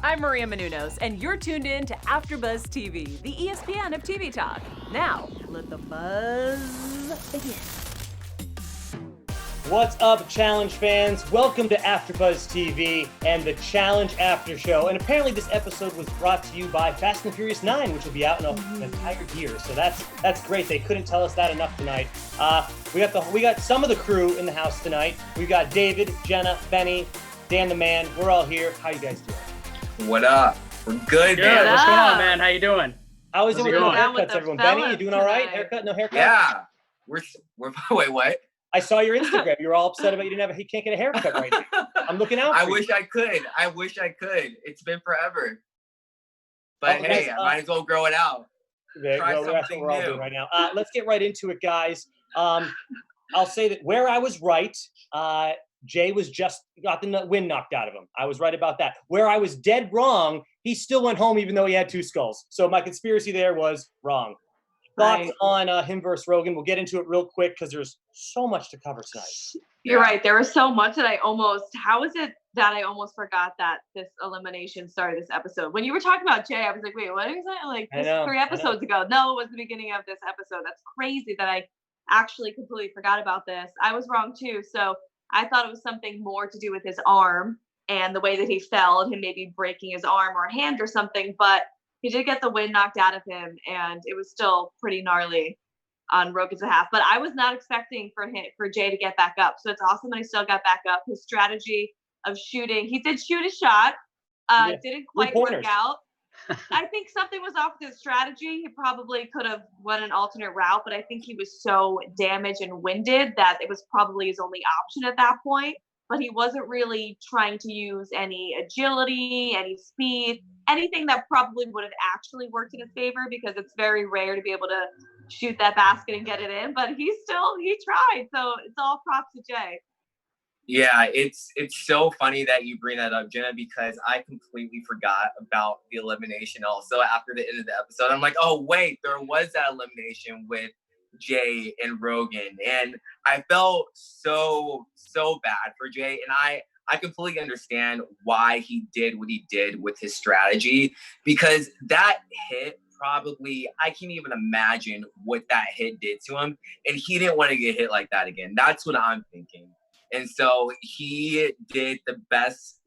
I'm Maria Menounos, and you're tuned in to AfterBuzz TV, the ESPN of TV talk. Now, let the buzz begin. What's up, Challenge fans? Welcome to AfterBuzz TV and the Challenge After Show. And apparently this episode was brought to you by Fast and Furious 9, which will be out in an entire year. So that's great. They couldn't tell us that enough tonight. We got some of the crew in the house tonight. We've got David, Jenna, Benny, Dan the Man. We're all here. How you guys doing? What up? We're good, man. What's going on, man? How you doing? How is it with the going? haircuts, everyone? Benny, you doing all right? Haircut, no haircut? Yeah. We're wait, what? I saw your Instagram. You were all upset about you can't get a haircut right now. I'm looking out for I you. wish I could. It's been forever. But hey, I might as well grow it out. Try That's what something we're all new. doing right now. Let's get right into it, guys. I'll say that where I was right, Jay was just got the wind knocked out of him. I was right about that. Where I was dead wrong, he still went home even though he had two skulls. So my conspiracy there was wrong. Thoughts on him versus Rogan? We'll get into it real quick because there's so much to cover tonight. You're right. There was so much that I almost forgot that this elimination started this episode. When you were talking about Jay, I was like, wait, what is that? Like this 3 episodes ago. No, it was the beginning of this episode. That's crazy that I actually completely forgot about this. I was wrong too. So I thought it was something more to do with his arm and the way that he fell and him maybe breaking his arm or hand or something. But he did get the wind knocked out of him, and it was still pretty gnarly on Rogan's behalf. But I was not expecting for Jay to get back up. So it's awesome that he still got back up. His strategy of shooting, he did shoot a shot, didn't quite work out. I think something was off with his strategy. He probably could have went an alternate route, but I think he was so damaged and winded that it was probably his only option at that point. But he wasn't really trying to use any agility, any speed, anything that probably would have actually worked in his favor, because it's very rare to be able to shoot that basket and get it in. But he tried. So it's all props to Jay. Yeah, it's so funny that you bring that up, Jenna, because I completely forgot about the elimination also after the end of the episode. I'm like, oh, wait, there was that elimination with Jay and Rogan. And I felt so bad for Jay. And I completely understand why he did what he did with his strategy, because that hit probably, I can't even imagine what that hit did to him. And he didn't want to get hit like that again. That's what I'm thinking. And so he did the best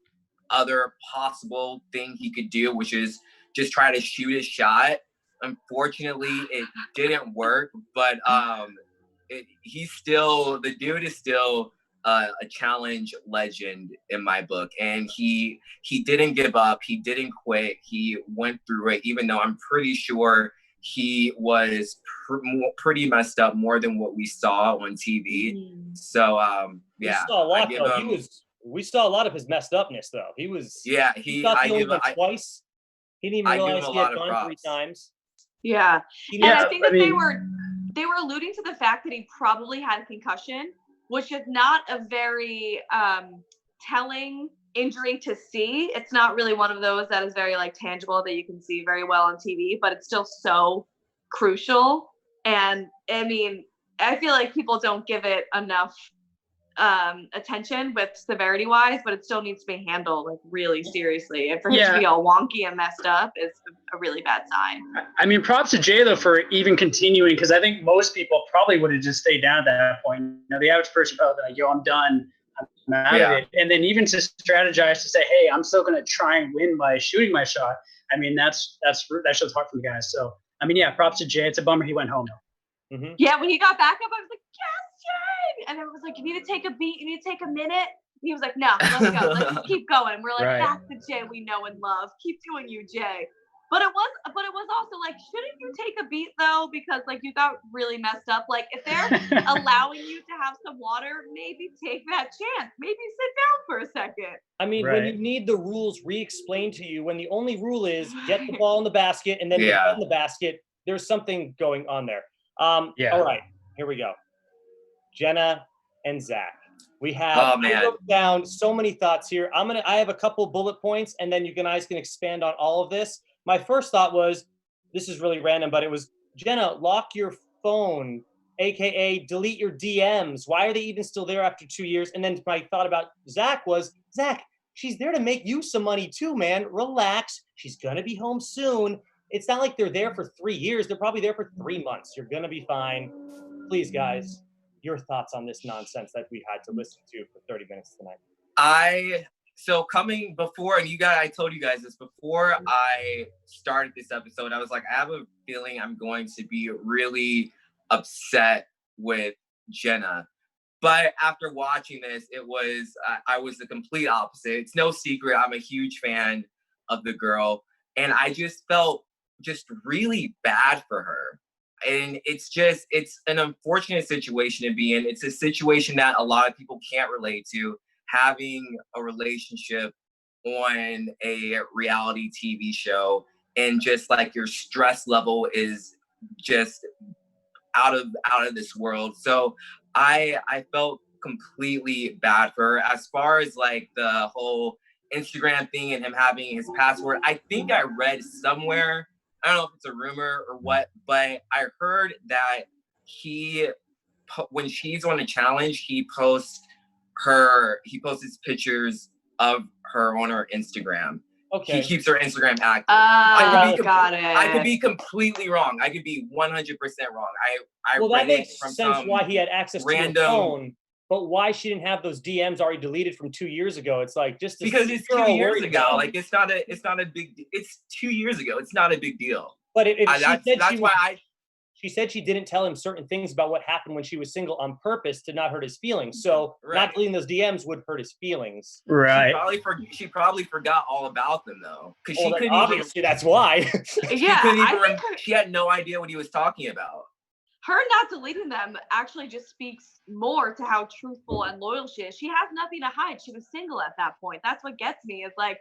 other possible thing he could do, which is just try to shoot a shot. Unfortunately, it didn't work, but the dude is still a challenge legend in my book. And he didn't give up. He didn't quit. He went through it, even though I'm pretty sure he was pretty messed up, more than what we saw on TV. So, yeah. We saw a lot, though. We saw a lot of his messed upness, though. He was. Yeah, I only went twice. He didn't even realize he had gone 3 times. Yeah, and I think that they were alluding to the fact that he probably had a concussion, which is not a very telling injury to see. It's not really one of those that is very tangible that you can see very well on TV, but it's still so crucial. And I mean, I feel like people don't give it enough attention with severity wise, but it still needs to be handled really seriously. And for him to be all wonky and messed up is a really bad sign. I mean, props to Jay though for even continuing, because I think most people probably would have just stayed down at that point. You know, the average person probably like, yo, I'm done. I'm out of it. And then even to strategize to say, hey, I'm still going to try and win by shooting my shot. I mean, that shows heart from the guys. So, I mean, yeah, props to Jay. It's a bummer he went home. Mm-hmm. Yeah, when he got back up, I was like, yes, Jay! And it was like, you need to take a beat. You need to take a minute. And he was like, no, let's go. Let's just keep going. We're like, that's the Jay we know and love. Keep doing you, Jay. But it was also like, shouldn't you take a beat though? Because you got really messed up. Like if they're allowing you to have some water, maybe take that chance. Maybe sit down for a second. I mean, when you need the rules re-explained to you, when the only rule is get the ball in the basket and then defend the basket, there's something going on there. All right, here we go. Jenna and Zach. We have down so many thoughts here. I have a couple bullet points, and then you guys can expand on all of this. My first thought was, this is really random, but it was, Jenna, lock your phone, AKA delete your DMs. Why are they even still there after 2 years? And then my thought about Zach was, Zach, she's there to make you some money too, man. Relax. She's going to be home soon. It's not like they're there for 3 years. They're probably there for 3 months. You're going to be fine. Please, guys, your thoughts on this nonsense that we had to listen to for 30 minutes tonight. So coming before, and I told you guys this before I started this episode, I was like, I have a feeling I'm going to be really upset with Jenna. But after watching this, I was the complete opposite. It's no secret. I'm a huge fan of the girl. And I just felt just really bad for her. And it's an unfortunate situation to be in. It's a situation that a lot of people can't relate to, having a relationship on a reality TV show, and just like your stress level is just out of this world. So I felt completely bad for her. As far as like the whole Instagram thing and him having his password, I think I read somewhere, I don't know if it's a rumor or what, but I heard that when she's on a challenge, he posts his pictures of her on her Instagram. Okay. He keeps her Instagram active. Got it. I could be completely wrong. I could be 100% wrong. Well, that makes sense why he had access to her phone, but why she didn't have those DMs already deleted from 2 years ago. It's like because it's 2 years ago. Like it's not a big. It's 2 years ago. It's not a big deal. But she said she didn't tell him certain things about what happened when she was single on purpose to not hurt his feelings. So not deleting those DMs would hurt his feelings. Right. She probably forgot all about them though, because she couldn't obviously that's why. She had no idea what he was talking about. Her not deleting them actually just speaks more to how truthful and loyal she is. She has nothing to hide. She was single at that point. That's what gets me, is like,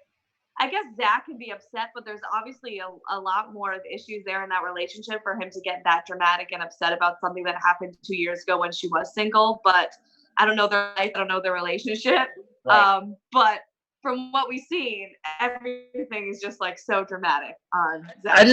I guess Zach can be upset, but there's obviously a lot more of issues there in that relationship for him to get that dramatic and upset about something that happened 2 years ago when she was single. But I don't know their life. I don't know their relationship. Right. But from what we've seen, everything is just like so dramatic on Zach.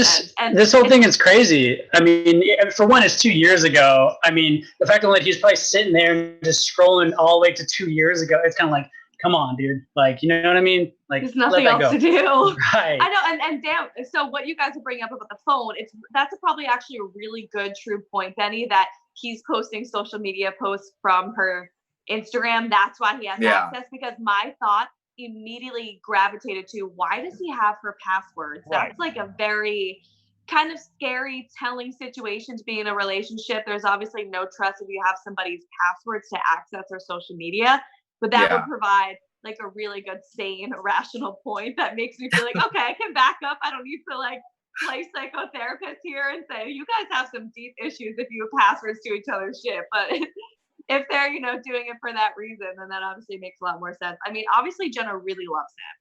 This whole thing is crazy. I mean, for one, it's 2 years ago. I mean, the fact that he's probably sitting there and just scrolling all the way to 2 years ago, it's kind of like, come on, dude. Like, you know what I mean? Like, there's nothing else to do. Right. I know. And damn, so what you guys are bringing up about the phone, that's probably actually a really good, true point, Benny, that he's posting social media posts from her Instagram. That's why he has access, because my thought immediately gravitated to, why does he have her passwords? That's like a very kind of scary, telling situation to be in a relationship. There's obviously no trust if you have somebody's passwords to access their social media. But that would provide like a really good, sane, rational point that makes me feel like, okay, I can back up. I don't need to like play psychotherapist here and say, you guys have some deep issues if you have passwords to each other's shit. But if they're, doing it for that reason, then that obviously makes a lot more sense. I mean, obviously Jenna really loves him.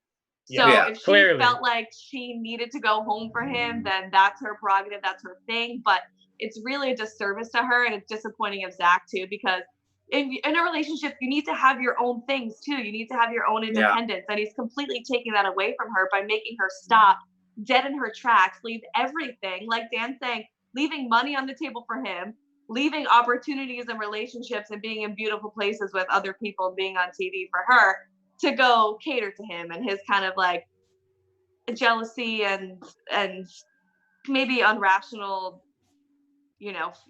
So if she felt like she needed to go home for him, then that's her prerogative, that's her thing. But it's really a disservice to her, and it's disappointing of Zach too, because in a relationship, you need to have your own things too. You need to have your own independence. And he's completely taking that away from her by making her stop dead in her tracks, leave everything, like Dan's saying, leaving money on the table for him, leaving opportunities and relationships and being in beautiful places with other people and being on TV for her to go cater to him and his kind of like jealousy and maybe irrational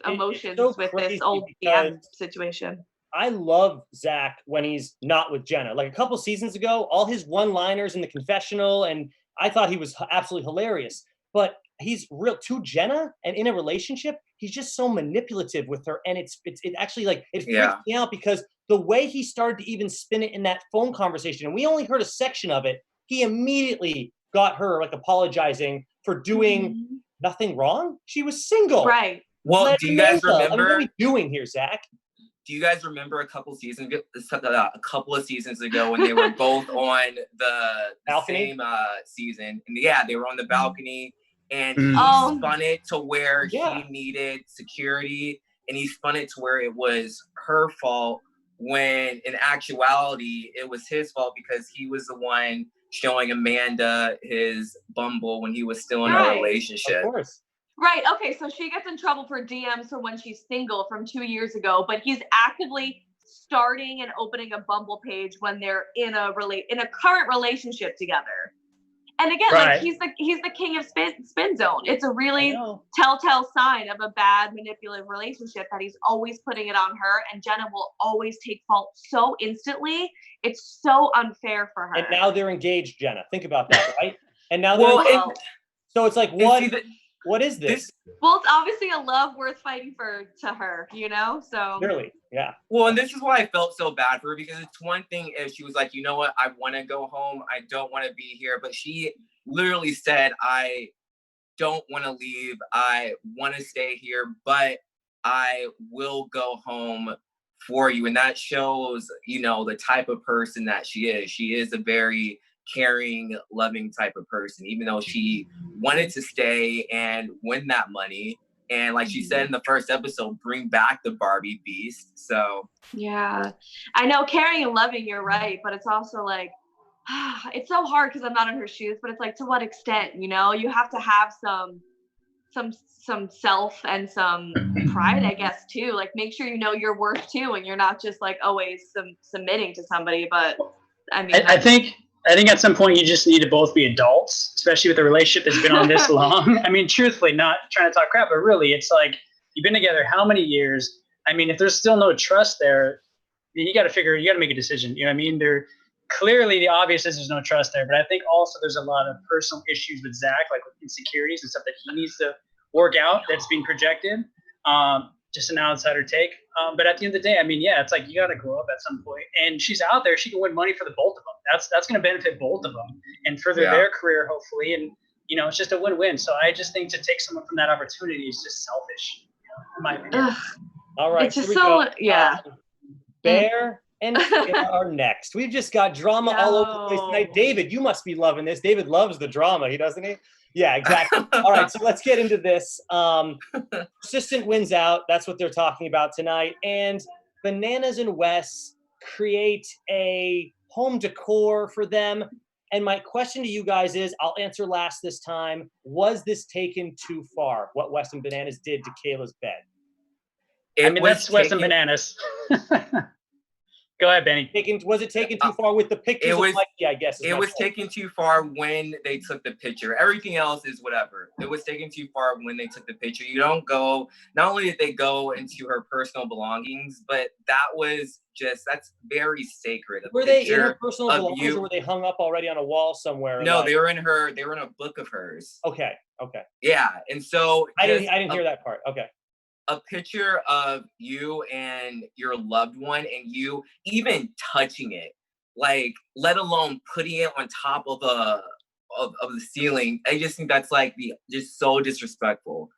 emotions with this old DM situation. I love Zach when he's not with Jenna. Like a couple seasons ago, all his one-liners in the confessional, and I thought he was absolutely hilarious. But he's real to Jenna, and in a relationship, he's just so manipulative with her, and it actually like it freaks me out, because the way he started to even spin it in that phone conversation, and we only heard a section of it, he immediately got her like apologizing for doing nothing wrong. She was single, right? Well, do you guys remember? What are we doing here, Zach? Do you guys remember a couple of seasons ago when they were both on the same season? And they were on the balcony, and he spun it to where he needed security, and he spun it to where it was her fault, when in actuality it was his fault, because he was the one showing Amanda his Bumble when he was still in a relationship. Of course. Right. Okay. So she gets in trouble for DMs from when she's single from 2 years ago, but he's actively starting and opening a Bumble page when they're in a current relationship together. And again, like he's the king of spin zone. It's a really telltale sign of a bad manipulative relationship that he's always putting it on her, and Jenna will always take fault so instantly. It's so unfair for her. And now they're engaged, Jenna. Think about that, right? And now so it's like, what is this? Well, it's obviously a love worth fighting for to her, you know? So clearly, yeah. Well, and this is why I felt so bad for her, because it's one thing if she was like, you know what, I want to go home. I don't want to be here. But she literally said, I don't want to leave. I want to stay here, but I will go home for you. And that shows, you know, the type of person that she is. She is a very caring, loving type of person, even though she wanted to stay and win that money. And like she said in the first episode, bring back the Barbie beast. So yeah, I know, caring and loving, you're right. But it's also like, it's so hard because I'm not in her shoes, but it's like, to what extent, you know? You have to have some self and some pride, I guess, too. Like, make sure you know your worth too, and you're not just like always submitting to somebody. But I mean, I think at some point you just need to both be adults, especially with a relationship that's been on this long. I mean, truthfully, not trying to talk crap, but really, it's like, you've been together how many years? I mean, if there's still no trust there, you got to make a decision. You know what I mean? Clearly, the obvious is there's no trust there, but I think also there's a lot of personal issues with Zach, like with insecurities and stuff that he needs to work out that's being projected. Just an outsider take. But at the end of the day, I mean, yeah, it's like, you got to grow up at some point. And she's out there; she can win money for the both of them. That's going to benefit both of them and further their career, hopefully. And you know, it's just a win-win. So I just think to take someone from that opportunity is just selfish, in my opinion. All right, it's just so Bear and are next. We've just got drama all over the place tonight. David, you must be loving this. David loves the drama, doesn't he? Yeah, exactly. All right, so let's get into this. Persistent wins out. That's what they're talking about tonight. And Bananas and Wes create a home decor for them. And my question to you guys is, I'll answer last this time, was this taken too far, what Wes and Bananas did to Kayla's bed? That's Wes and Bananas. Go ahead, Benny. Was it taken too far with the pictures of Mikey, I guess? It was taken too far when they took the picture. Everything else is whatever. It was taken too far when they took the picture. You don't go, not only did they go into her personal belongings, but that's very sacred. Were they in her personal belongings or were they hung up already on a wall somewhere? No, they were in a book of hers. Okay. Yeah, and so I didn't hear that part. Okay. A picture of you and your loved one, and you even touching it, like, let alone putting it on top of the ceiling. I just think that's like just so disrespectful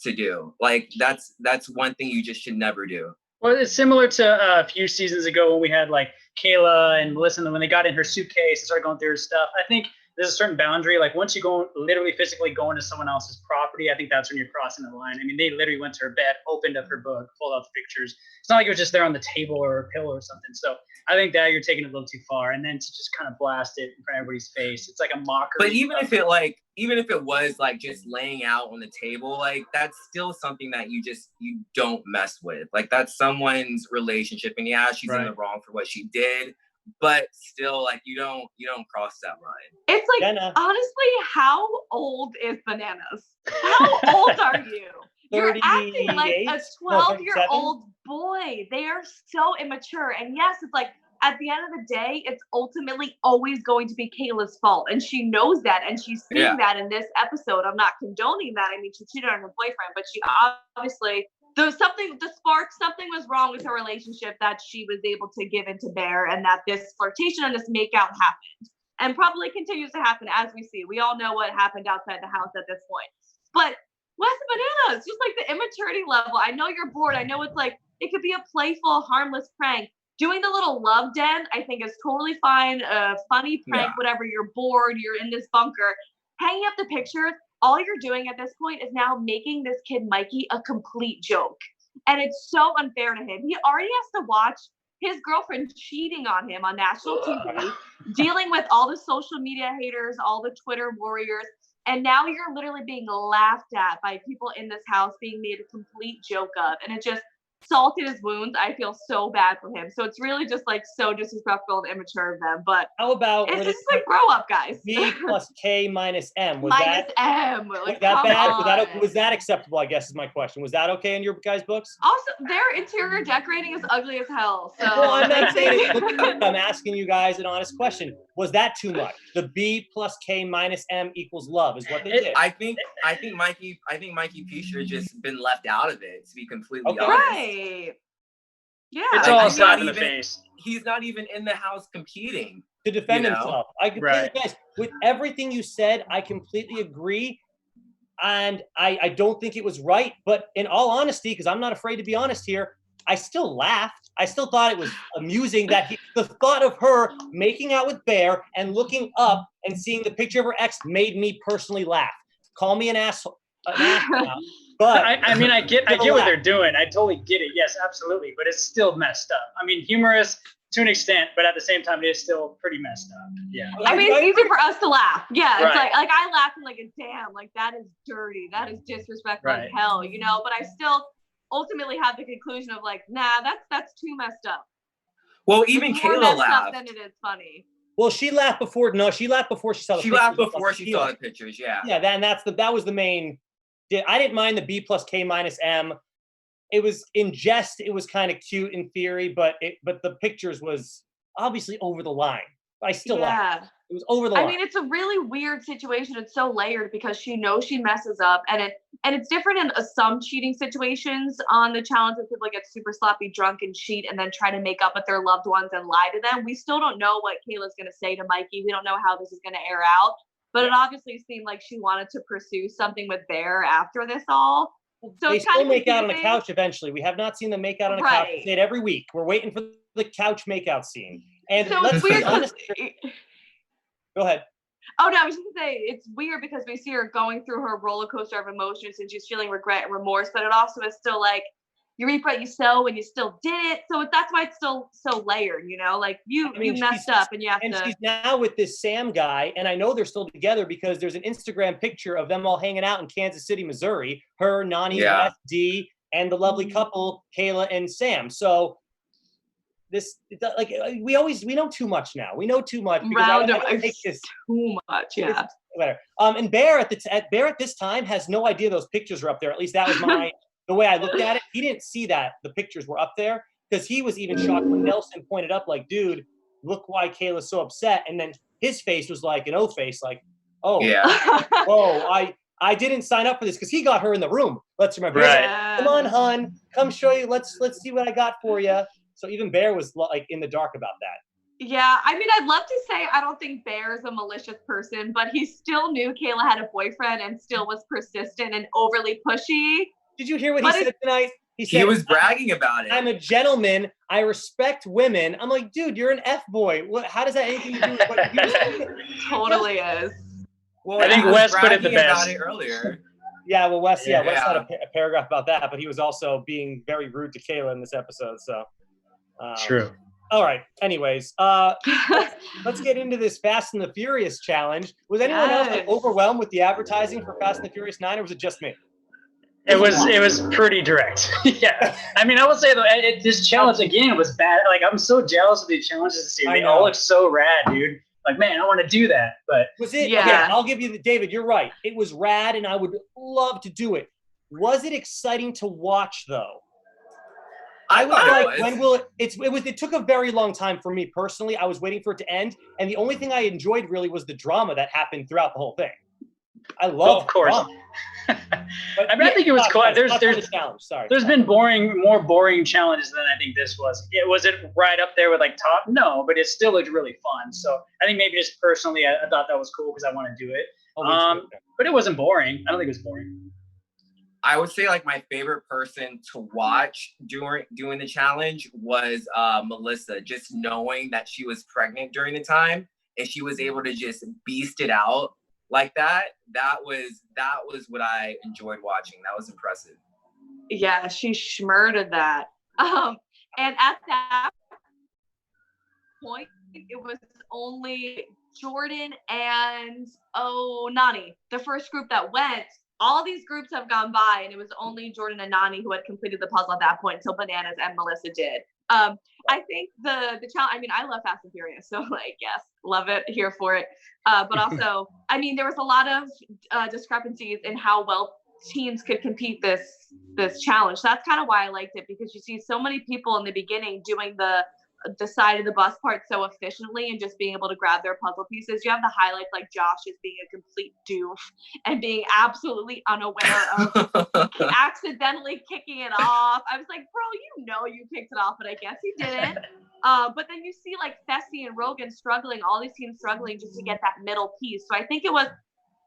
to do. Like, that's one thing you just should never do. Well, it's similar to a few seasons ago when we had like Kayla and Melissa, when they got in her suitcase and started going through her stuff. I think there's a certain boundary. Like, once you go literally physically go into someone else's property, I think that's when you're crossing the line. I mean, they literally went to her bed, opened up her book, pulled out the pictures. It's not like it was just there on the table or a pillow or something. So I think that you're taking it a little too far. And then to just kind of blast it in front of everybody's face, it's like a mockery. But even if it was like just laying out on the table, like, that's still something that you don't mess with. Like, that's someone's relationship, and yeah, she's in the wrong for what she did. But still, like, you don't cross that line. It's like, Jenna, honestly, how old is Bananas? How old are you? You're acting like a 12-year-old boy. They are so immature. And yes, it's like, at the end of the day, it's ultimately always going to be Kayla's fault. And she knows that. And she's seeing that in this episode. I'm not condoning that. I mean, she cheated on her boyfriend, but she obviously... something was wrong with her relationship that she was able to give into Bear, and that this flirtation and this makeout happened and probably continues to happen, as we see. We all know what happened outside the house at this point. But Wes and Bananas, just like the immaturity level. I know you're bored. I know it's like, it could be a playful, harmless prank. Doing the little love den, I think, is totally fine. A funny prank, whatever. You're bored. You're in this bunker. Hanging up the pictures, all you're doing at this point is now making this kid Mikey a complete joke. And it's so unfair to him. He already has to watch his girlfriend cheating on him on national TV, dealing with all the social media haters, all the Twitter warriors. And now you're literally being laughed at by people in this house, being made a complete joke of. And salt in his wounds. I feel so bad for him. So it's really just like so disrespectful and immature of them. But how about it's just like grow up, guys. B plus K minus M. Was minus that M. Like, was that bad? on. Was that acceptable? I guess is my question. Was that okay in your guys' books? Also, their interior decorating is ugly as hell. So well, I'm not saying it. I'm asking you guys an honest question. Was that too much? The B plus K minus M equals love is what they did. I think Mikey P should have just been left out of it, to be completely honest. Right. Yeah. It's all slap in the face. He's not even in the house competing to defend himself. I completely, guys, with everything you said, I completely agree. And I don't think it was right. But in all honesty, because I'm not afraid to be honest here, I still laughed. I still thought it was amusing that the thought of her making out with Bear and looking up and seeing the picture of her ex made me personally laugh. Call me an asshole. But I mean, I get what they're doing. I totally get it. Yes, absolutely. But it's still messed up. I mean, humorous to an extent, but at the same time, it is still pretty messed up. Yeah. I mean, it's easy for us to laugh. Yeah. It's like I laughed and like, damn, like that is dirty. That is disrespectful as hell, you know, but I still ultimately have the conclusion of like, nah, that's too messed up. Well, even Kayla laughed. Then it is funny. Well, she laughed before. No, she laughed before she saw the pictures. She laughed before she saw the pictures. Yeah. Yeah. That was the main. I didn't mind the B plus K minus M. It was in jest. It was kind of cute in theory, but the pictures was obviously over the line. I still laughed. It was over the line. I mean, it's a really weird situation. It's so layered because she knows she messes up, and it's different in some cheating situations on the challenge where people get super sloppy drunk and cheat and then try to make up with their loved ones and lie to them. We still don't know what Kayla's going to say to Mikey. We don't know how this is going to air out. But it obviously seemed like she wanted to pursue something with Bear after this all. So they still make out on a couch eventually. We have not seen them make out on a couch. They say it every week. We're waiting for the couch makeout scene. And so let's be honest. Go ahead. Oh, no, I was just going to say, it's weird because we see her going through her roller coaster of emotions and she's feeling regret and remorse, but it also is still like, you reap what you sow and you still did it. So that's why it's still so layered, you know, like you messed up and you have to. And she's now with this Sam guy. And I know they're still together because there's an Instagram picture of them all hanging out in Kansas City, Missouri, her, Nani, SD, and the lovely couple, Kayla and Sam. So we know too much now. We know too much because I don't take this too much. Yeah. Whatever. And Bear at this time has no idea those pictures are up there. At least that was the way I looked at it. He didn't see that the pictures were up there because he was even shocked when Nelson pointed up like, dude, look why Kayla's so upset. And then his face was like an O face, like, oh, yeah. Oh, I didn't sign up for this because he got her in the room. Let's remember. Right. Come on, hun. Come show you. Let's see what I got for you. So even Bear was like in the dark about that. Yeah, I mean, I'd love to say I don't think Bear is a malicious person, but he still knew Kayla had a boyfriend and still was persistent and overly pushy. Did you hear what he said tonight? He was bragging about it. I'm a gentleman. I respect women. I'm like, dude, you're an F-boy. How does that have anything to do with what you're saying? Totally is. Well, I think Wes put it the best. About it earlier. Yeah, well, Wes had a paragraph about that, but he was also being very rude to Kayla in this episode. So true. All right. Anyways, let's get into this Fast and the Furious challenge. Was anyone else overwhelmed with the advertising for Fast and the Furious 9, or was it just me? It was pretty direct. Yeah. I mean, I would say though, this challenge again was bad. Like, I'm so jealous of these challenges this year. They all look so rad, dude. Like, man, I want to do that. But was it? Yeah. Okay, I'll give you David. You're right. It was rad, and I would love to do it. Was it exciting to watch though? I was like, when will it? It took a very long time for me personally. I was waiting for it to end, and the only thing I enjoyed really was the drama that happened throughout the whole thing. I love, of course. But I mean, I think it was cool. There's been more boring challenges than I think this was. Was it right up there with like top? No, but it still looked really fun. So I think maybe just personally, I thought that was cool because I want to do it. But it wasn't boring. I don't think it was boring. I would say like my favorite person to watch doing the challenge was Melissa. Just knowing that she was pregnant during the time and she was able to just beast it out like that was what I enjoyed watching. That was impressive. Yeah, she schmurted that. And at that point, it was only Jordan and Nani, the first group that went. all these groups have gone by, and it was only Jordan and Nany who had completed the puzzle at that point until Bananas and Melissa did. I think the challenge, I mean, I love Fast and Furious, so like, yes, love it, here for it. But also, I mean, there was a lot of discrepancies in how well teams could compete this challenge. So that's kind of why I liked it, because you see so many people in the beginning doing the side of the bus part so efficiently and just being able to grab their puzzle pieces. You have the highlights like Josh is being a complete doof and being absolutely unaware of accidentally kicking it off. I was like, bro, you picked it off, but I guess you didn't. But then you see like Fessy and Rogan struggling, all these teams struggling just to get that middle piece. So I think it was,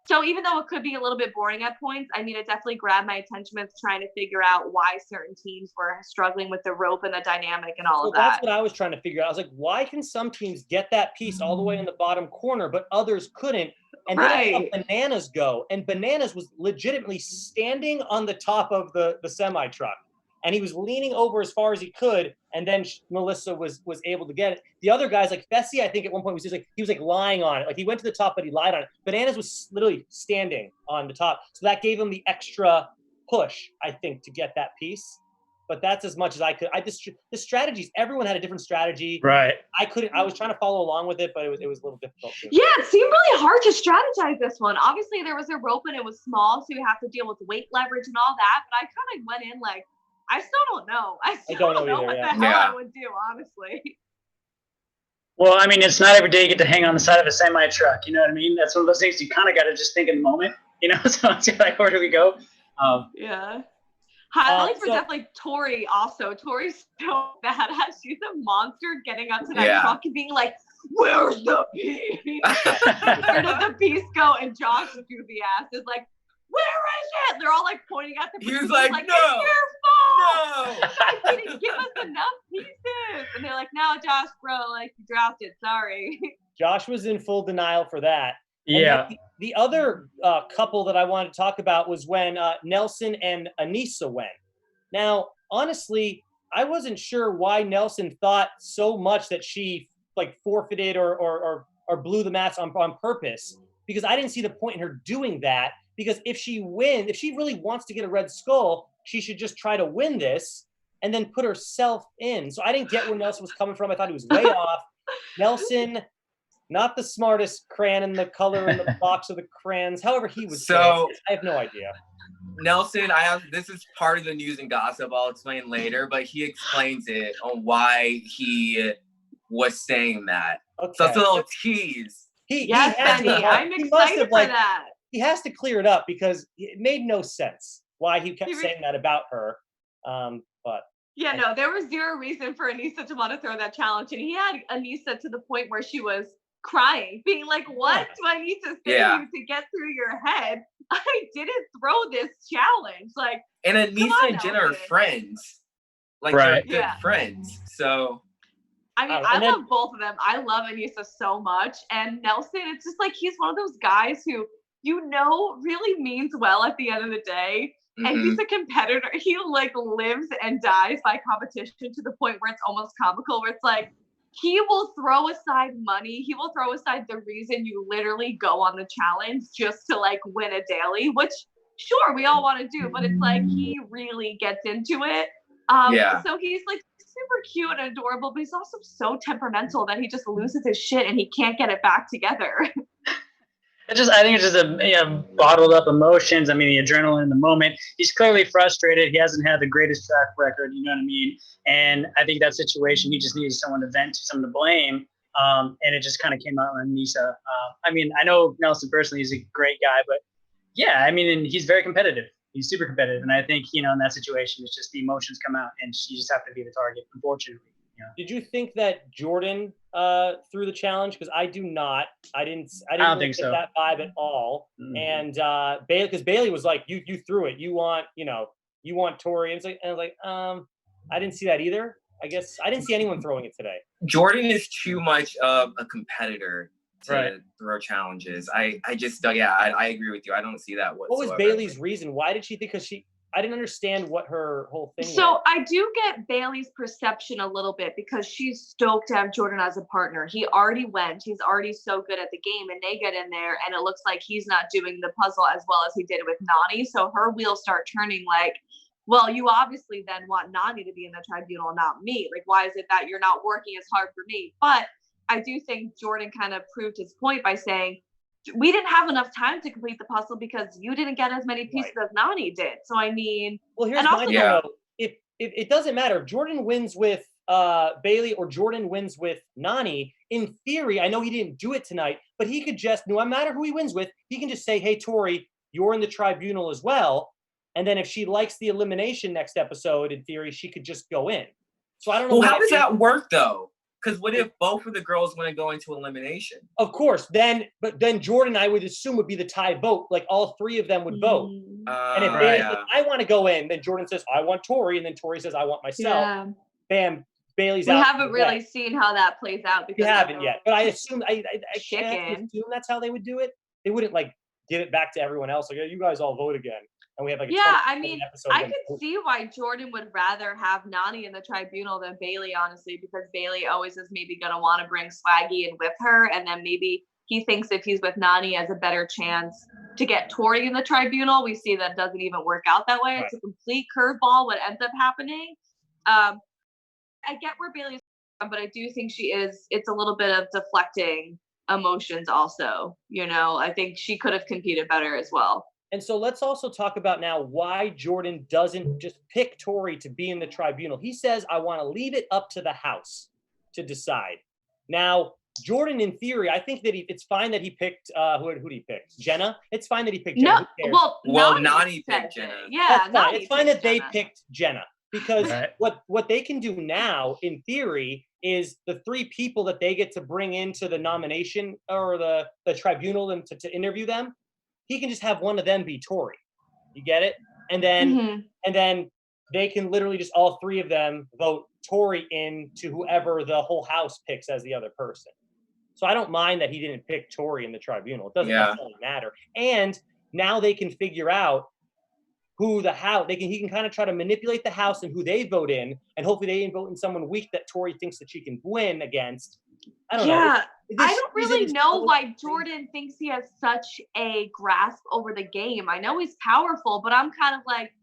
so even though it could be a little bit boring at points, I mean, it definitely grabbed my attention with trying to figure out why certain teams were struggling with the rope and the dynamic and all of that. That's what I was trying to figure out. I was like, why can some teams get that piece all the way in the bottom corner, but others couldn't? And then I saw Bananas go, and Bananas was legitimately standing on the top of the semi-truck. And he was leaning over as far as he could, and then Melissa was able to get it. The other guys, like Fessy, I think at one point was just like he was like lying on it. Like he went to the top, but he lied on it. Bananas was literally standing on the top, so that gave him the extra push, I think, to get that piece. But that's as much as I could. The strategies. Everyone had a different strategy. Right. I was trying to follow along with it, but it was a little difficult too. Yeah, it seemed really hard to strategize this one. Obviously, there was a rope and it was small, so you have to deal with weight leverage and all that. But I kind of went in like, I still don't know. I don't know what the hell I would do, honestly. Well, I mean, it's not every day you get to hang on the side of a semi-truck. You know what I mean? That's one of those things you kind of got to just think in the moment. You know, so it's like, where do we go? Yeah. Highlights were definitely Tori also. Tori's so badass. She's a monster getting up to that truck and being like, where's the piece? Where did the piece go? And Josh, goofy ass, is like, where is it? They're all like pointing at the piece. He's like, no, it's your fault. no. I didn't give us enough pieces. And they're like, no, Josh, bro, like you dropped it. Sorry. Josh was in full denial for that. Yeah. The other couple that I wanted to talk about was when Nelson and Aneesa went. Now, honestly, I wasn't sure why Nelson thought so much that she like forfeited or blew the mats on purpose, because I didn't see the point in her doing that. Because if she really wants to get a red skull, she should just try to win this and then put herself in. So I didn't get where Nelson was coming from. I thought he was way off. Nelson, not the smartest crayon in the color in the box of the crayons. However, he was. So I have no idea. Nelson, this is part of the news and gossip. I'll explain later, but he explains it on why he was saying that. Okay. So it's a little tease. I'm excited for that. He has to clear it up because it made no sense why he kept saying that about her. But yeah, no, there was zero reason for Aneesa to want to throw that challenge, and he had Aneesa to the point where she was crying, being like, "What do I need to say to get through your head? I didn't throw this challenge." Like, and Aneesa and Jenna are friends, like they're good friends. So. I mean, I love both of them. I love Aneesa so much, and Nelson, it's just like he's one of those guys who, really means well at the end of the day. And he's a competitor. He like lives and dies by competition to the point where it's almost comical, where it's like, he will throw aside money. He will throw aside the reason you literally go on the challenge just to like win a daily, which sure, we all want to do, but it's like, he really gets into it. So he's like super cute and adorable, but he's also so temperamental that he just loses his shit and he can't get it back together. I think it's just a bottled up emotions. I mean, the adrenaline in the moment. He's clearly frustrated. He hasn't had the greatest track record, you know what I mean? And I think that situation, he just needed someone to vent to, someone to blame. And it just kind of came out on Aneesa. I mean, I know Nelson personally, he's a great guy, but yeah, I mean, and he's very competitive. He's super competitive. And I think, in that situation, it's just the emotions come out and she just happened to be the target, unfortunately. Did you think that Jordan threw the challenge? Because I do not. I didn't think get so. that vibe at all. And Bailey, because Bailey was like, you threw it. You want Tori. And I was like, I didn't see that either. I guess I didn't see anyone throwing it today. Jordan is too much of a competitor to throw challenges. I agree with you. I don't see that whatsoever. What was Bailey's reason? Why did she think? Because I didn't understand what her whole thing was. So I do get Bailey's perception a little bit because she's stoked to have Jordan as a partner. He already went. He's already so good at the game, and they get in there, and it looks like he's not doing the puzzle as well as he did with Nany. So her wheels start turning like, well, you obviously then want Nany to be in the tribunal, not me. Like, why is it that you're not working as hard for me? But I do think Jordan kind of proved his point by saying, we didn't have enough time to complete the puzzle because you didn't get as many pieces as Nany did. So I mean, well, here's my thing though. If it doesn't matter if Jordan wins with Bailey or Jordan wins with Nany, in theory, I know he didn't do it tonight, but he could just, no matter who he wins with, he can just say, hey, Tori, you're in the tribunal as well. And then if she likes the elimination next episode, in theory, she could just go in. So I don't know. Well, how does that work though? Because what if both of the girls want to go into elimination? Of course. Then Jordan, I would assume, would be the tie vote. Like all three of them would vote. And if Bailey says, I want to go in, then Jordan says, I want Tori. And then Tori says, I want myself. Yeah. Bam. Bailey's out. We haven't really seen how that plays out. Because we haven't yet. But I assume, I can't assume that's how they would do it. They wouldn't like give it back to everyone else. Like, you guys all vote again. And we have like I mean, I could see why Jordan would rather have Nany in the tribunal than Bailey, honestly, because Bailey always is maybe going to want to bring Swaggy in with her. And then maybe he thinks if he's with Nany has a better chance to get Tori in the tribunal. We see that doesn't even work out that way. Right. It's a complete curveball what ends up happening. I get where Bailey's from, but I do think it's a little bit of deflecting emotions also. I think she could have competed better as well. And so let's also talk about now why Jordan doesn't just pick Tori to be in the tribunal. He says, I want to leave it up to the house to decide. Now, Jordan, in theory, I think that it's fine that he picked, who did he pick? Jenna? It's fine that he picked Jenna. No, Nany picked Jenna. Yeah, fine. It's fine that they picked Jenna. Because what they can do now, in theory, is the three people that they get to bring into the nomination or the tribunal and to interview them, he can just have one of them be Tori. You get it? And then they can literally just all three of them vote Tori in to whoever the whole house picks as the other person. So I don't mind that he didn't pick Tori in the tribunal. It doesn't necessarily matter. And now they can figure out who the house, he can kind of try to manipulate the house and who they vote in, and hopefully they vote in someone weak that Tori thinks that she can win against. I don't know. I don't really know why Jordan thinks he has such a grasp over the game. I know he's powerful, but I'm kind of like,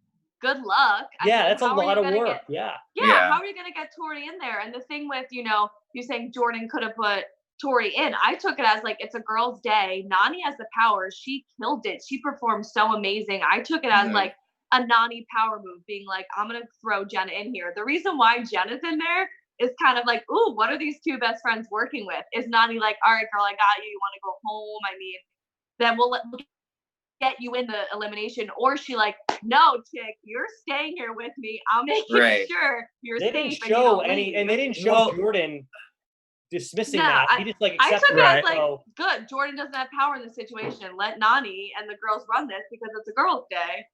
good luck. That's a lot of work. Yeah, how are you going to get Tori in there? And the thing with, you saying Jordan could have put Tori in, I took it as like, it's a girl's day. Nany has the power. She killed it. She performed so amazing. I took it as like a Nany power move, being like, I'm going to throw Jenna in here. The reason why Jenna's in there is kind of like, ooh, what are these two best friends working with? Is Nany like, all right, girl, I got you. You want to go home? I mean, then we'll get you in the elimination. Or she like, no, chick, you're staying here with me. I'll make sure you're safe. Didn't show any, and they didn't show Jordan dismissing that. He just like accepted it. I took it as like, good. Jordan doesn't have power in this situation. Let Nany and the girls run this because it's a girls' day.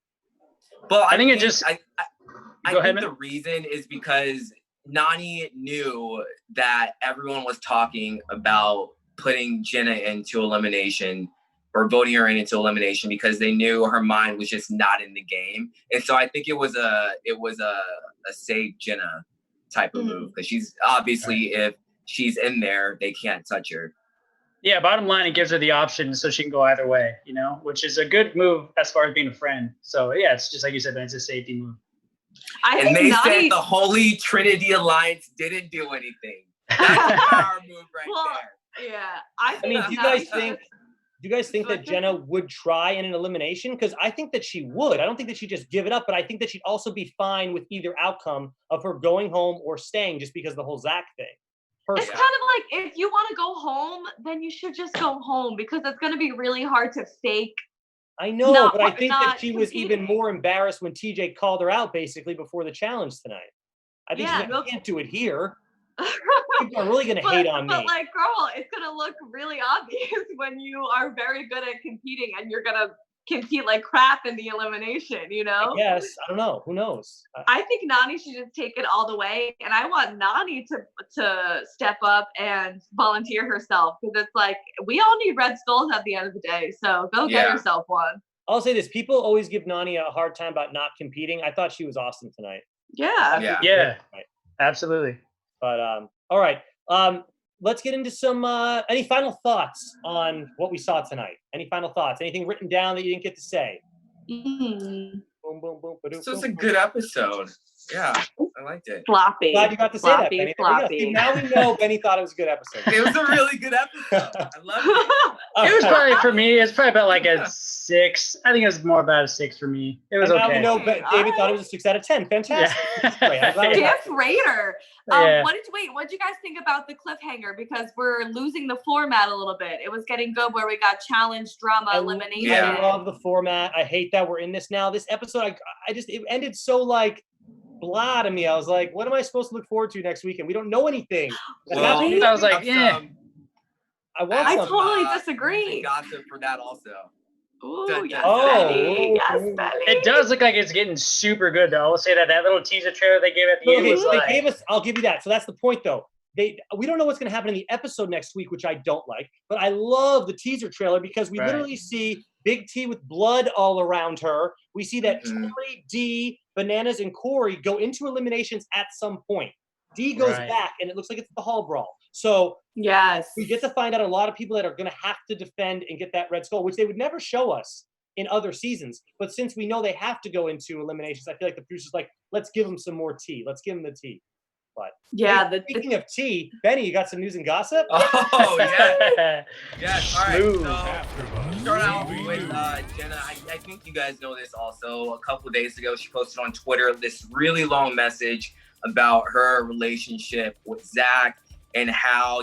But I think the reason is because Nany knew that everyone was talking about putting Jenna into elimination or voting her into elimination because they knew her mind was just not in the game. And so I think it was a save Jenna type of move because she's obviously, if she's in there, they can't touch her. Yeah, bottom line, it gives her the option so she can go either way, which is a good move as far as being a friend. So yeah, it's just like you said, it's a safety move. And they said the Holy Trinity Alliance didn't do anything. That's a power move there. Yeah. I mean, do you guys think that Jenna would try in an elimination? Because I think that she would. I don't think that she'd just give it up, but I think that she'd also be fine with either outcome of her going home or staying just because of the whole Zach thing. It's kind of like, if you want to go home, then you should just go home because it's going to be really hard to fake. I know, but I think that she was even more embarrassed when TJ called her out basically before the challenge tonight. I think she can't do it here. People are really going to hate on me. But like, girl, it's going to look really obvious when you are very good at competing and you're going to compete like crap in the elimination, Yes, I don't know. Who knows? I think Nany should just take it all the way. And I want Nany to step up and volunteer herself because it's like, we all need red skulls at the end of the day. So go get yourself one. I'll say this: people always give Nani a hard time about not competing. I thought she was awesome tonight. Yeah. Absolutely. But all right. Let's get into some. Any final thoughts on what we saw tonight? Any final thoughts? Anything written down that you didn't get to say? Boom, boom, boom. So it's a good episode. Yeah, I liked it. Floppy. Glad you got to say that, Benny. Floppy. See, now we know Benny thought it was a good episode. It was a really good episode. I loved it. It was probably, for me, it's probably about like a 6. I think it was more about a 6 for me. It was okay. Now we know David thought it was a 6 out of 10. Fantastic. Yeah. Gift Raider. Yeah. What did you guys think about the cliffhanger? Because we're losing the format a little bit. It was getting good where we got challenge, drama, elimination. I love the format. I hate that we're in this now. This episode, it ended so like blah to me. I was like, what am I supposed to look forward to next weekend? We don't know anything. Well, I was like, yeah. I totally disagree. Gossip for that also. Ooh, yes, Betty. Yes, Betty. It does look like it's getting super good, though. I will say that little teaser trailer they gave at the end was they gave us. I'll give you that. So that's the point, though. We don't know what's going to happen in the episode next week, which I don't like. But I love the teaser trailer because we literally see Big T with blood all around her. We see that Tori, D, Bananas, and Corey go into eliminations at some point. D goes back, and it looks like it's the hall brawl. So yes, we get to find out a lot of people that are going to have to defend and get that red skull, which they would never show us in other seasons. But since we know they have to go into eliminations, I feel like the producer's like, let's give them some more tea. Let's give them the tea. But yeah, speaking of tea, Benny, you got some news and gossip? Oh, yeah. Yes. All right. So start out with Jenna. I think you guys know this also. A couple of days ago, she posted on Twitter this really long message about her relationship with Zach and how,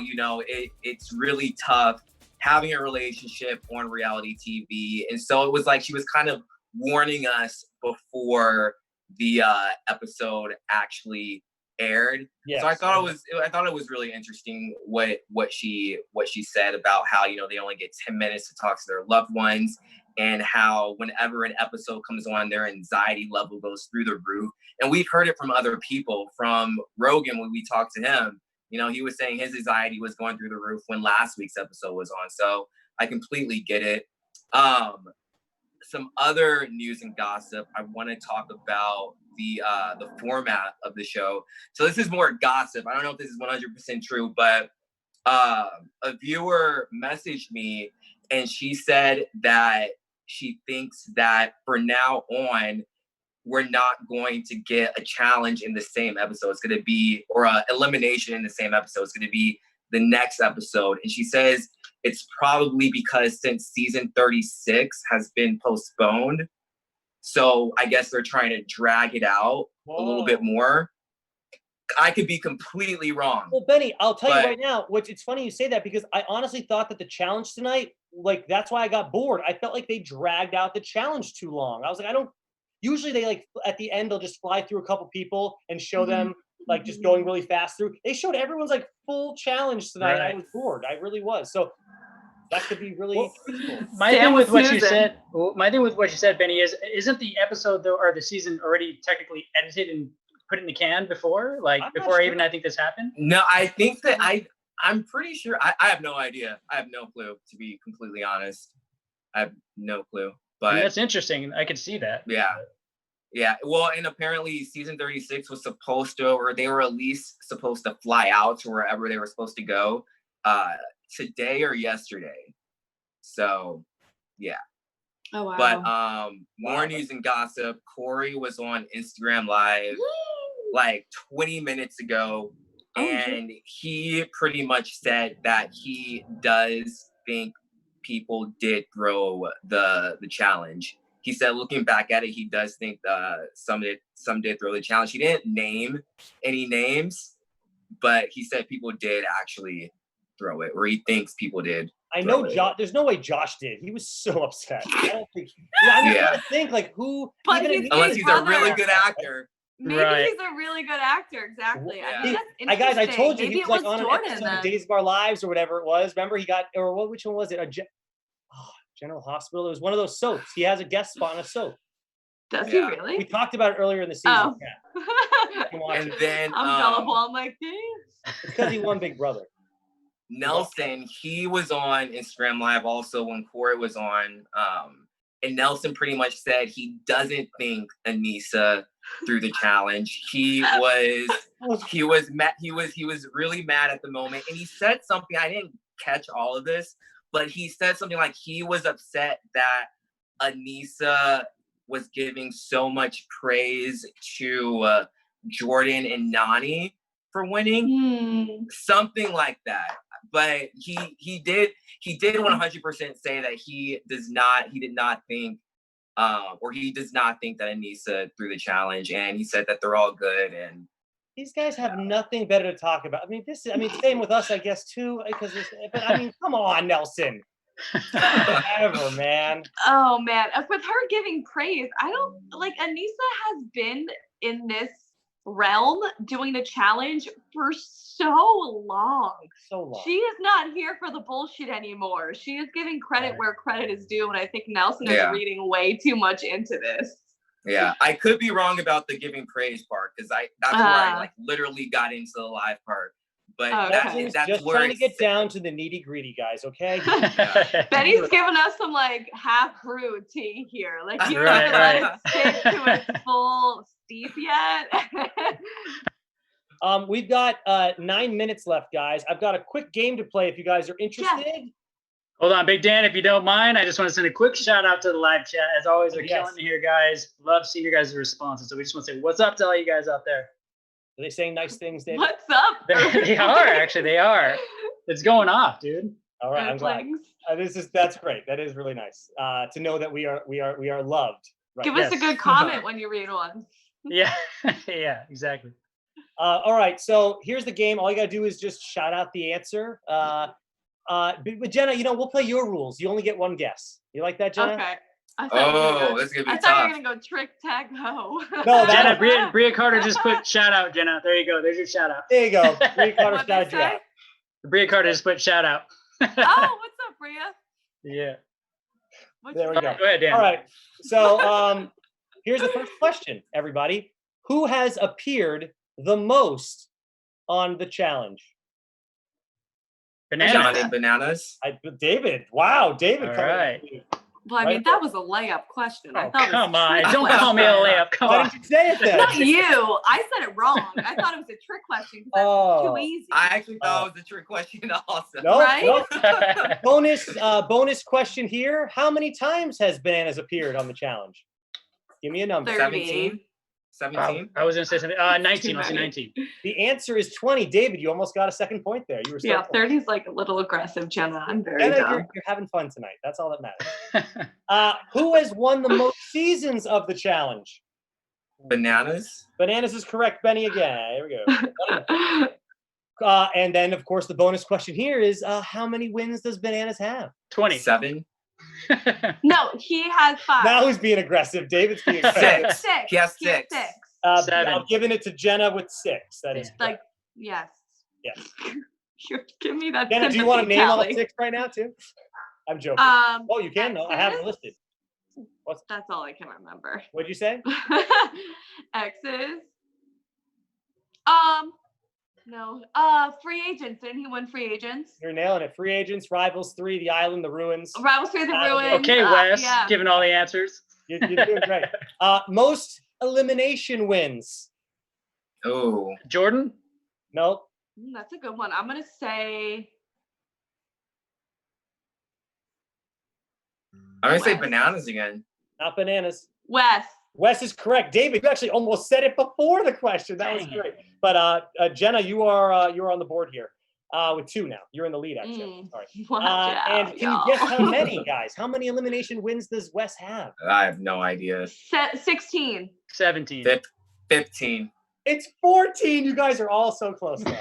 it's really tough having a relationship on reality TV. And so it was like she was kind of warning us before the episode actually aired. Yes. So I thought it was really interesting what she said about how, they only get 10 minutes to talk to their loved ones, and how whenever an episode comes on, their anxiety level goes through the roof. And we've heard it from other people, from Rogan when we talked to him. He was saying his anxiety was going through the roof when last week's episode was on. So I completely get it. Some other news and gossip. I want to talk about the format of the show. So this is more gossip. I don't know if this is 100% true, but a viewer messaged me and she said that she thinks that for now on, we're not going to get a challenge in the same episode. It's going to be, or an elimination in the same episode. It's going to be the next episode. And she says it's probably because since season 36 has been postponed, so I guess they're trying to drag it out a little bit more. I could be completely wrong. Well, Benny, I'll tell you right now, it's funny you say that, because I honestly thought that the challenge tonight, like, that's why I got bored. I felt like they dragged out the challenge too long. I was like, usually they, like, at the end, they'll just fly through a couple people and show them, like, just going really fast through. They showed everyone's, like, full challenge tonight. I was bored. I really was. So that could be really useful. My thing with what you said, Benny, isn't the episode, though, or the season already technically edited and put in the can before? Like, before I think this happened? No, I think that I'm pretty sure. I have no idea. I have no clue, to be completely honest. I have no clue. But that's interesting. I could see that. Yeah. Yeah. Well, and apparently season 36 was supposed to, or they were at least supposed to fly out to wherever they were supposed to go today or yesterday. So, yeah. Oh, wow. But more news and gossip. Corey was on Instagram Live like 20 minutes ago, and he pretty much said that he does think people did throw the challenge. He said, looking back at it, he does think some did throw the challenge. He didn't name any names, but he said people did actually throw it, or he thinks people did. I know Josh. There's no way Josh did. He was so upset. I don't think. I'm trying to think, like, who. Unless he's a really good actor. Maybe he's a really good actor. Exactly. Yeah. I think that's interesting. Guys, I told you, maybe he was like on Jordan, an episode of Days of Our Lives or whatever it was. Remember, he got, or which one was it? General Hospital. It was one of those soaps. He has a guest spot on a soap. Does he really? We talked about it earlier in the season. Oh. Yeah. And then I'm gullible. I'm like, this. Because he won Big Brother. Nelson, he was on Instagram Live also when Corey was on. and Nelson pretty much said he doesn't think Aneesa threw the challenge. He was really mad at the moment, and he said something. I didn't catch all of this, but he said something like he was upset that Aneesa was giving so much praise to Jordan and Nani for winning, something like that. But he did 100% say that he does not think that Aneesa threw the challenge, and he said that they're all good. And these guys have nothing better to talk about. I mean, same with us, I guess, too. Because, but I mean, come on, Nelson. Whatever, man. Oh man, with her giving praise, I don't like. Aneesa has been in this realm doing the challenge for so long. She is not here for the bullshit anymore. She is giving credit where credit is due, and I think Nelson is reading way too much into this. Yeah, I could be wrong about the giving praise part, because that's where I like literally got into the live part. But that's just where trying to get down to the nitty gritty, guys. Okay. Betty's giving us some like half brewed tea here. Like you haven't let it sit to its full steep yet. We've got 9 minutes left, guys. I've got a quick game to play if you guys are interested. Yeah. Hold on, Big Dan, if you don't mind, I just want to send a quick shout out to the live chat. As always, they're killing me here, guys. Love seeing your guys' responses. So we just want to say what's up to all you guys out there. Are they saying nice things, David? What's up? They are, actually. They are. It's going off, dude. All right, I'm glad. That's great. That is really nice to know that we are loved. Right? Give us a good comment when you read one. Yeah, yeah, exactly. All right, so here's the game. All you gotta do is just shout out the answer. But Jenna, we'll play your rules. You only get one guess. You like that, Jenna? Okay. That's gonna be tough. I thought you were gonna go trick tag ho. No, Jenna, Bria Carter just put shout out, Jenna. There you go. There's your shout out. There you go. Bria Carter shouted you out. Bria Carter just put shout out. Oh, what's up, Bria? Yeah. There we go. Go ahead, Dan. All right. So here's the first question, everybody. Who has appeared the most on the challenge? Bananas. David. Wow, David. All right. Well, I mean, that was a layup question. I thought come on. Don't call me a layup. Come on. Why didn't you say it then? Not you. I said it wrong. I thought it was a trick question because that's too easy. I actually thought it was a trick question also. No, right? No. Bonus question here. How many times has Bananas appeared on the challenge? Give me a number. 17. 17? I was going to say something. 19. Let's say 19. The answer is 20. David, you almost got a second point there. You were 30 is like a little aggressive, Jenna. I'm very Jenna, dumb. you're having fun tonight. That's all that matters. Who has won the most seasons of the challenge? Bananas. Bananas is correct. Benny again. Here we go. And then, of course, the bonus question here is how many wins does Bananas have? 27. No, he has 5. Now who's being aggressive? David's being aggressive. 6. He has 6. 7. I'm giving it to Jenna with 6. That is like yes. Yes. Give me that. Jenna, do you want to name all 6 right now too? I'm joking. Oh, you can. No, I have it listed. That's all I can remember. What'd you say? X's. No. Free Agents. Didn't he win Free Agents? You're nailing it. Free Agents, Rivals 3, The Island, The Ruins. Rivals 3, The Ruins. Okay, Wes. Giving all the answers. You're doing great. Most elimination wins. Oh. Jordan? Nope. That's a good one. I'm gonna say. I'm gonna say Bananas again. Not Bananas. Wes is correct. David, you actually almost said it before the question. That was great. But Jenna, you are on the board here with 2 now. You're in the lead, actually. Sorry. And can you guess how many, guys? How many elimination wins does Wes have? I have no idea. 16. 17. 15. It's 14. You guys are all so close, though.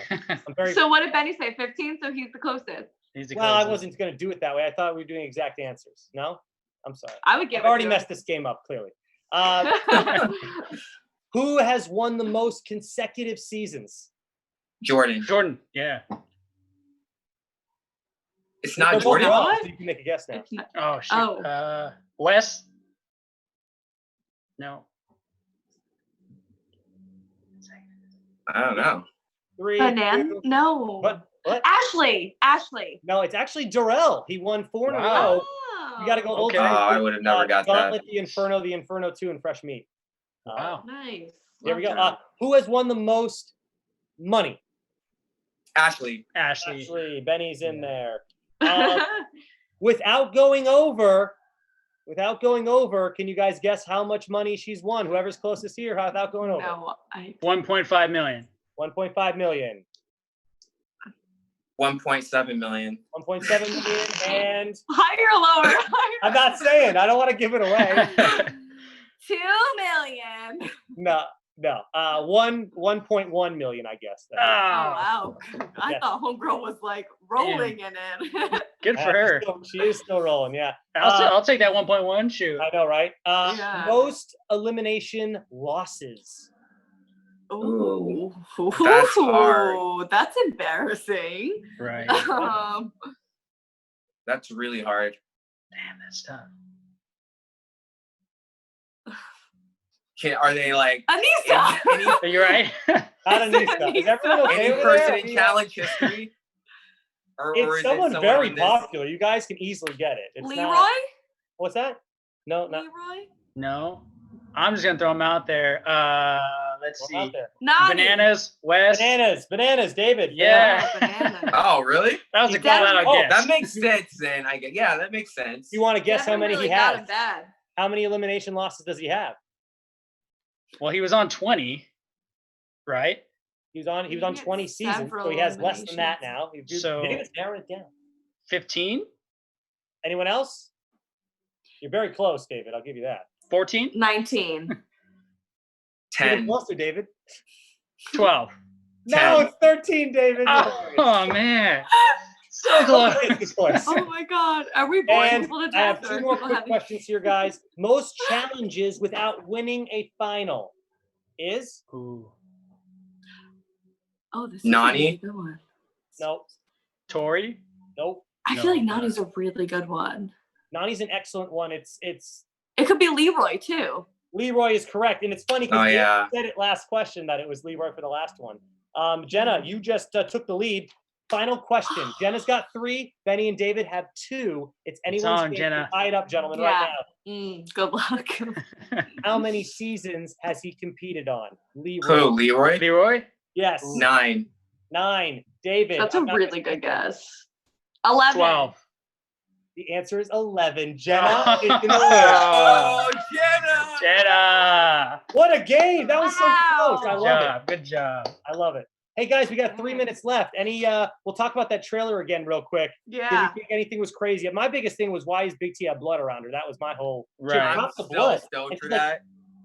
So what did Benny say? 15? So he's the closest. Well, I wasn't going to do it that way. I thought we were doing exact answers. No? I'm sorry. I would give I've already messed this game up, clearly. Who has won the most consecutive seasons? Jordan. Yeah. It's not Jordan. So you can make a guess now. Oh, shit. Wes? No. I don't know. 3, Banana? 2. No. What? Ashley. No, it's actually Darrell. He won 4 in a row. You got to go old. Okay. I would have never got Gauntlet, the Inferno 2, and Fresh Meat. Wow. Nice. There we go. Who has won the most money? Ashley. Benny's in there. Without going over, can you guys guess how much money she's won? Whoever's closest here, without going over. No, 1.5 million. 1.5 million. 1.7 million. 1.7 million and higher or lower? I'm not saying. I don't want to give it away. 2 million. No. 1.1 million, I guess. Oh wow! I thought Homegirl was like rolling in it. Good for her. She is still rolling. Yeah. I'll take that 1.1. Shoot. I know, right? Most elimination losses. Ooh, that's hard. That's embarrassing. Right. That's really hard. Damn, that's tough. Are they like Anissa? Are you right? Not Anissa. Is everyone okay? Any person in challenge history? Or it's someone very popular. You guys can easily get it. It's Leroy? Not, what's that? No, not Leroy. No. I'm just gonna throw them out there. Let's see. Bananas, Wes. Bananas, David. Yeah. Bananas. Oh, really? That was a call out guess. That makes sense then. Yeah, that makes sense. You want to guess how many really he has? How many elimination losses does he have? Well, he was on 20, right? He was on 20 seasons, so he has less than that now. So maybe let's narrow it down. 15? Anyone else? You're very close, David. I'll give you that. 14? 19. 10. Even closer, David. 12. No, it's 13, David. Oh man. So close. Oh my God. Are we boring people to death? I have two more quick questions here, guys. Most challenges without winning a final is? Ooh. Oh, this Nani? is a good one. Nope. Tori? Nope. I feel like Nani's a really good one. Nani's an excellent one. It could be Leroy too. Leroy is correct. And it's funny because you said it last question that it was Leroy for the last one. Jenna, you just took the lead. Final question. Jenna's got 3. Benny and David have 2. It's anyone's game to tie it up, gentlemen, right now. Good luck. How many seasons has he competed on? Leroy. Who, Leroy? Leroy? Yes. 9. 9. David. That's a really good guess. 11. 12. The answer is 11. Jenna is in the lead. Oh, Jenna! Jenna! What a game! That was so close. I love it. Good job. I love it. Hey guys, we got 3 minutes left. We'll talk about that trailer again real quick. Yeah. Did you think anything was crazy? My biggest thing was why is Big T have blood around her? That was my whole. Right. I'm so stoked for that.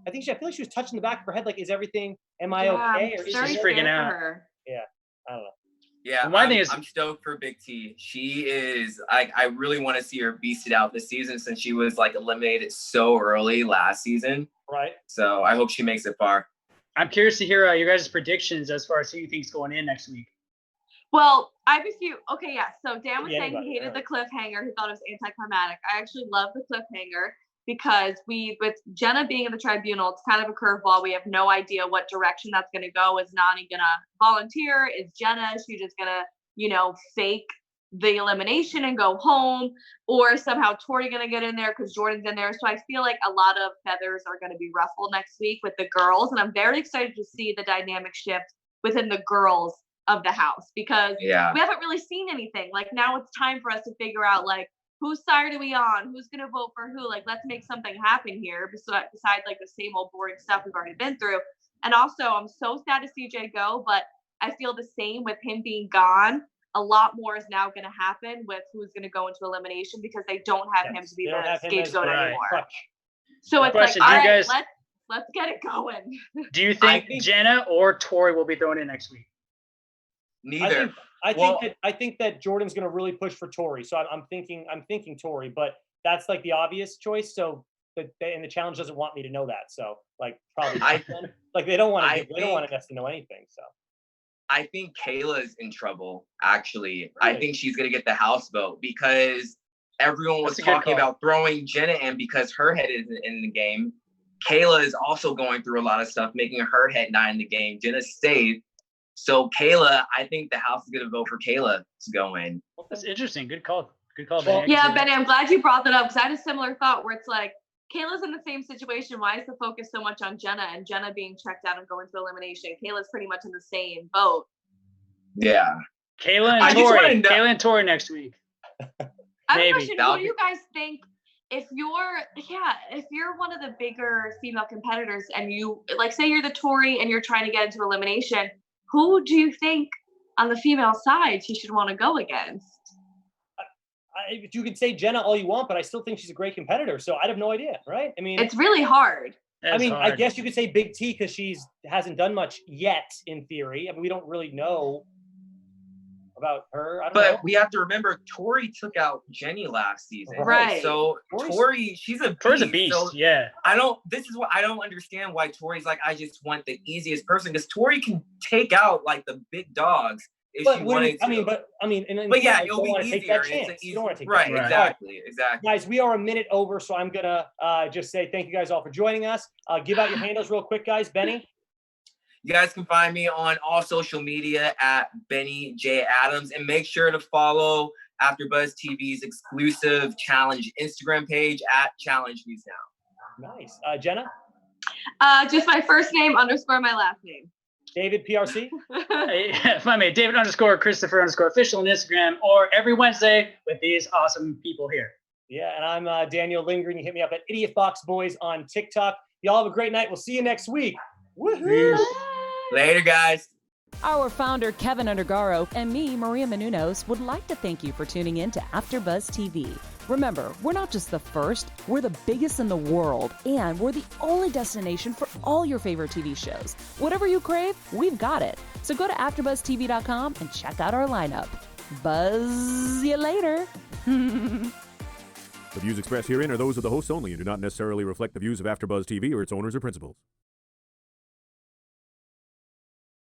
I feel like she was touching the back of her head. Like, is everything? Am I okay? Or is she's freaking out. Yeah. I don't know. Yeah, I'm stoked for Big T. She is. I really want to see her beast it out this season since she was like eliminated so early last season. Right. So I hope she makes it far. I'm curious to hear your guys' predictions as far as who you think's going in next week. Well, I have a few. Okay, yeah. So Dan was saying he hated the cliffhanger. He thought it was anticlimactic. I actually love the cliffhanger because with Jenna being in the tribunal, it's kind of a curveball. We have no idea what direction that's going to go. Is Nani going to volunteer? Is Jenna, is she just going to, fake the elimination and go home? Or somehow Tori going to get in there because Jordan's in there? So I feel like a lot of feathers are going to be ruffled next week with the girls. And I'm very excited to see the dynamic shift within the girls of the house because we haven't really seen anything. Like now it's time for us to figure out like, whose side are we on? Who's going to vote for who? Like, let's make something happen here besides like the same old boring stuff we've already been through. And also, I'm so sad to see Jay go, but I feel the same with him being gone. A lot more is now going to happen with who's going to go into elimination because they don't have him to be the scapegoat anymore. So it's like, all right, let's get it going. Do you think Jenna or Tori will be thrown in next week? Neither. I think that Jordan's going to really push for Tori. So I'm thinking Tori, but that's like the obvious choice. So and the challenge doesn't want me to know that. So like probably like they don't want us to know anything. So I think Kayla's in trouble. Actually, really? I think she's going to get the house vote because everyone was talking about throwing Jenna in because her head isn't in the game. Kayla is also going through a lot of stuff, making her head not in the game. Jenna stayed. So Kayla, I think the house is going to vote for Kayla to go in. That's interesting. Good call. Good call, Benny. Yeah, Benny, I'm glad you brought that up because I had a similar thought where it's like, Kayla's in the same situation. Why is the focus so much on Jenna and Jenna being checked out and going to elimination? Kayla's pretty much in the same boat. Yeah. Kayla and Tori next week. I have a question. What do you guys think if you're one of the bigger female competitors and you, like, say you're the Tori and you're trying to get into elimination, who do you think on the female side she should want to go against? You can say Jenna all you want, but I still think she's a great competitor. So I have no idea, right? I mean, it's really hard. I guess you could say Big T because hasn't done much yet in theory. I mean, we don't really know about her. I don't know. We have to remember Tori took out Jenny last season. Right. So Tori, she's a beast. So yeah. This is what I don't understand why Tori's like, I just want the easiest person, because Tori can take out like the big dogs. But it'll be easier. You don't want to take that chance. Exactly. Guys, we are a minute over, so I'm gonna just say thank you guys all for joining us. Give out your handles real quick, guys. Benny. You guys can find me on all social media at Benny J Adams, and make sure to follow AfterBuzz TV's exclusive challenge Instagram page at Challenge News Now. Nice, Jenna. Just my first name _ my last name. David PRC. Find me David _Christopher _official on Instagram, or every Wednesday with these awesome people here. Yeah, and I'm Daniel Lindgren. You hit me up at Idiot Box Boys on TikTok. Y'all have a great night. We'll see you next week. Woohoo! Later, guys. Our founder, Keven Undergaro, and me, Maria Menounos, would like to thank you for tuning in to AfterBuzz TV. Remember, we're not just the first, we're the biggest in the world, and we're the only destination for all your favorite TV shows. Whatever you crave, we've got it. So go to AfterBuzzTV.com and check out our lineup. Buzz you later. The views expressed herein are those of the hosts only and do not necessarily reflect the views of AfterBuzz TV or its owners or principals.